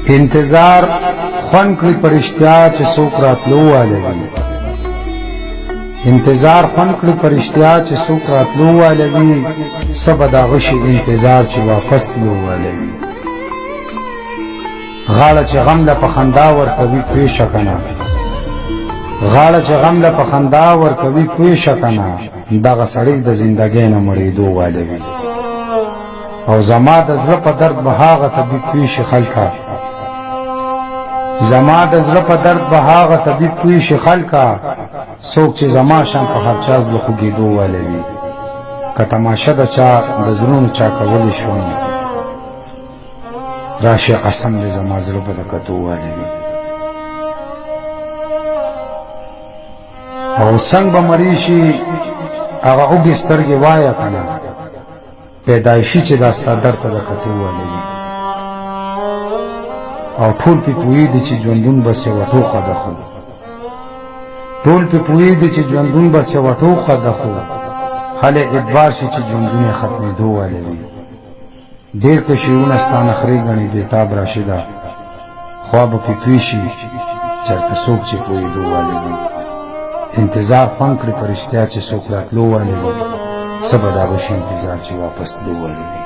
انتظار خوند کړي پرشتیا چې څوک راتلو والی وي. انتظار خوند کړي پرشتیا چې څوک راتلو والی وي. څه به د هغه شي انتظار چې واپس تلو والی وي. غاړه چې غم له په خندا ورکوي پوه شه که نه، غاړه چې غم له په خندا ورکوي پوه شه که نه، دغه سړی د زندګۍ نه مړېدو والی وي. او زما د زړه په درد به هغه طبیب پوه شي خلکه، زما د زړه په درد به هغه طبیب پوه شي خلکه، څوک چې زما شان په هر چا زړه خوږېدو والی وي. که تماشه د چا د زړونو چا کولی شوم، راشي قسم دې زما زړه به د کتو والی وي. او څنګ به مړی شي هغه اوږې سترګې وایه که نه، پیدایشي چې دا ستا در ته د کتو والی وي. او ټول پې پوهېږي چې ژوندون بس یوه ټوقه ده، خو ټول پې پوهېږي چې ژوندون بس یوه ټوقه ده، خو هلې اعتبار شي چې ژوندون یې ختمېدو والی وي. ډېر که شعرونه ستا نخرې ګڼي بېتاب راشده، خوا به پې پوه شي چېرته څوک چې پوهېدو والی وي. انتظار خوند کړي په رښتیا چې څوک راتلو والی وي. څه به د هغه شي انتظار چې واپس تلو والی وي.